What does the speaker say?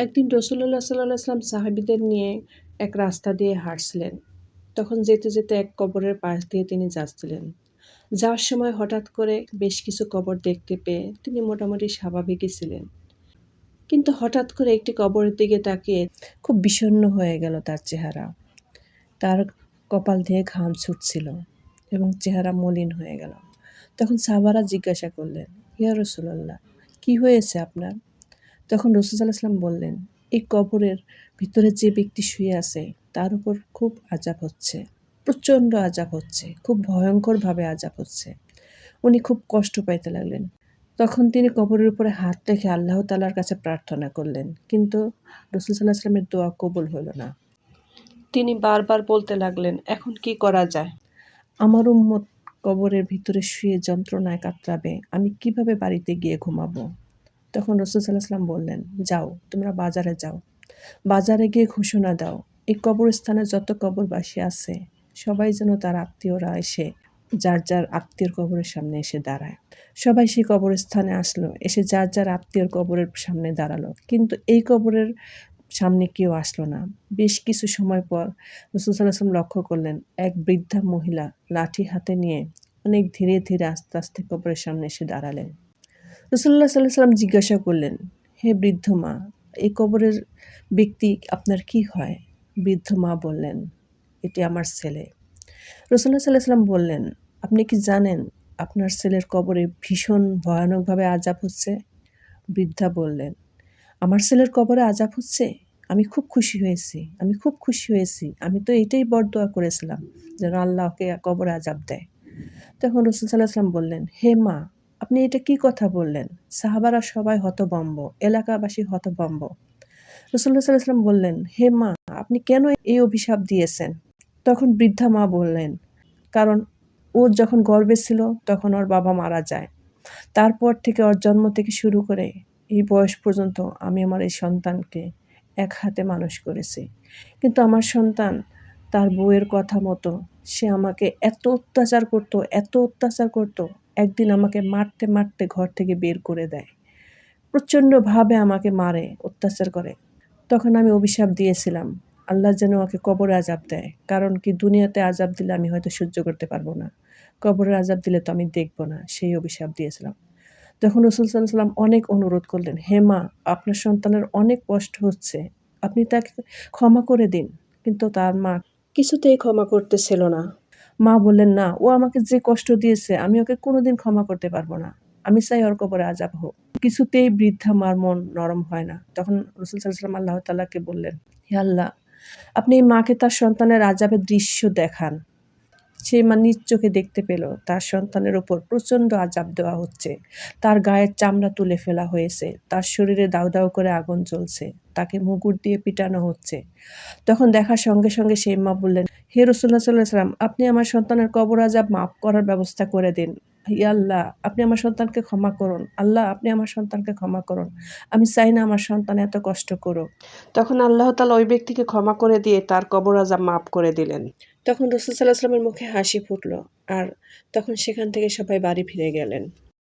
একদিন রাসূলুল্লাহ সাল্লাল্লাহু আলাইহি ওয়াসাল্লাম সাহাবীদের নিয়ে এক রাস্তা দিয়ে হাঁটছিলেন। তখন যেতে, যেতে এক কবরের পাশ দিয়ে তিনি যাচ্ছিলেন। যাওয়ার সময় হঠাৎ করে বেশ কিছু কবর দেখতে পেয়ে তিনি মোটামুটি স্বাভাবিকই ছিলেন। কিন্তু হঠাৎ করে একটি কবরের দিকে তাকিয়ে খুব বিষণ্ণ হয়ে গেল তার চেহারা। তার কপাল দিয়ে ঘাম ছুটছিল এবং চেহারা মলিন হয়ে গেল। তখন সাহাবারা জিজ্ঞাসা করলেন, ইয়া রাসূলাল্লাহ, কি হয়েছে আপনার? তখন রাসূল সাল্লাল্লাহু আলাইহি ওয়াসাল্লাম বললেন, এই কবরের ভিতরে যে ব্যক্তি শুয়ে আছে তার উপর খুব আযাব হচ্ছে। প্রচণ্ড আযাব হচ্ছে। খুব ভয়ংকরভাবে আযাব হচ্ছে। উনি খুব কষ্ট পাইতে লাগলেন। তখন তিনি কবরের উপরে হাত রেখে আল্লাহ তাআলার কাছে প্রার্থনা করলেন। কিন্তু রাসূল সাল্লাল্লাহু আলাইহি ওয়াসাল্লামের দোয়া কবুল হলো না। তিনি বারবার বলতে লাগলেন, এখন কি করা যায়? আমার উম্মত কবরের ভিতরে শুয়ে যন্ত্রণায় কাতরাবে। আমি কিভাবে বাড়িতে গিয়ে ঘুমাবো? তখন রাসূল সাল্লাল্লাহু আলাইহি ওয়াসাল্লাম বললেন, যাও, তোমরা বাজারে যাও। বাজারে গিয়ে ঘোষণা দাও, এই কবরস্থানে যত কবরবাসী আছে সবাই যেন তার আত্মীয়রা এসে যার যার আত্মীয়র কবরের সামনে এসে দাঁড়ায়। সবাই সেই কবরস্থানে আসলো, এসে যার যার আত্মীয়র কবরের সামনে দাঁড়ালো। কিন্তু এই কবরের সামনে কেউ আসলো না। বেশ কিছু সময় পর রাসূল সাল্লাল্লাহু আলাইহি ওয়াসাল্লাম লক্ষ্য করলেন, এক বৃদ্ধা মহিলা লাঠি হাতে নিয়ে অনেক ধীরে ধীরে আস্তে আস্তে কবরের সামনে এসে দাঁড়ালেন। রাসূলুল্লাহ সাল্লাল্লাহু আলাইহি ওয়াসাল্লাম জিজ্ঞাসা করলেন, হে বৃদ্ধ মা, এই কবরের ব্যক্তি আপনার কি হয়? বৃদ্ধ মা বললেন, এটি আমার ছেলে। রাসূলুল্লাহ সাল্লাল্লাহু আলাইহি ওয়াসাল্লাম বললেন, আপনি কি জানেন আপনার ছেলের কবরে ভীষণ ভয়ানকভাবে আযাব হচ্ছে? বৃদ্ধা বললেন, আমার ছেলের কবরে আযাব হচ্ছে? আমি খুব খুশি হয়েছি। আমি খুব খুশি হয়েছি। আমি তো এটাই বরদোয়া করেছিলাম যেন আল্লাহ ওকে কবরে আযাব দেয়। তখন রাসূল সাল্লাল্লাহু আলাইহি ওয়াসাল্লাম বললেন, হে মা, আপনি এটা কি কথা বললেন? সাহাবারা সবাই হতভম্ব, এলাকাবাসী হতভম্ব। রাসূলুল্লাহ সাল্লাল্লাহু আলাইহি ওয়াসাল্লাম বললেন, হে মা, আপনি কেন এই অভিশাপ দিয়েছেন? তখন বৃদ্ধা মা বললেন, কারণ ও যখন গর্ভে ছিল তখন ওর বাবা মারা যায়। তারপর থেকে ওর জন্ম থেকে শুরু করে এই বয়স পর্যন্ত আমি আমার এই সন্তানকে এক হাতে মানুষ করেছি। কিন্তু আমার সন্তান তার বউয়ের কথা মতো সে আমাকে এত অত্যাচার করত, এত অত্যাচার করত, একদিন আমাকে মারতে মারতে ঘর থেকে বের করে দেয়। প্রচণ্ডভাবে আমাকে মারে, অত্যাচার করে। তখন আমি অভিশাপ দিয়েছিলাম, আল্লাহ যেন ওকে কবরে আযাব দেয়। কারণ কি, দুনিয়াতে আযাব দিলে আমি হয়তো সহ্য করতে পারবো না। কবরের আযাব দিলে তো আমি দেখব না। সেই অভিশাপ দিয়েছিলাম। তখন রাসূল সাল্লাল্লাহু আলাইহি ওয়াসাল্লাম অনেক অনুরোধ করলেন, হে মা, আপনার সন্তানের অনেক কষ্ট হচ্ছে। আপনি তাকে ক্ষমা করে দিন। কিন্তু তার মা কিছুতেই ক্ষমা করতেছিল না। মা বললেন, না, ও আমাকে যে কষ্ট দিয়েছে আমি ওকে কোনোদিন ক্ষমা করতে পারবো না। আমি চাই ওর কবরে আযাব হোক। কিছুতেই বৃদ্ধা মার মন নরম হয় না। তখন রাসূল সাল্লাল্লাহু আলাইহি ওয়াসাল্লাম আল্লাহ তাআলাকে বললেন, হে আল্লাহ, আপনি এই মাকে তার সন্তানের আযাবের দৃশ্য দেখান। সে মা নিজ চোখে দেখতে পেল তার সন্তানের উপর প্রচণ্ড আযাব দেওয়া হচ্ছে। তার গায়ের চামড়া তুলে ফেলা হয়েছে। তার শরীরে দাউ দাউ করে আগুন জ্বলছে। তাকে মুগুর দিয়ে পিটানো হচ্ছে। তখন দেখার সঙ্গে সঙ্গে সেই মা বললেন, হে রাসূলুল্লাহ সাল্লাল্লাহু আলাইহি ওয়াসাল্লাম, আপনি আমার সন্তানের কবর আযাব মাফ করার ব্যবস্থা করে দিন। ইয়া আল্লাহ, আপনি আমার সন্তানকে ক্ষমা করুন। আল্লাহ, আপনি আমার সন্তানকে ক্ষমা করুন। আমি চাই না আমার সন্তান এত কষ্ট করুক। তখন আল্লাহ তাআলা ওই ব্যক্তিকে ক্ষমা করে দিয়ে তার কবর আযাব মাফ করে দিলেন। তখন রাসূল সাল্লাল্লাহু আলাইহি ওয়াসাল্লামের মুখে হাসি ফুটল, আর তখন সেখান থেকে সবাই বাড়ি ফিরে গেলেন।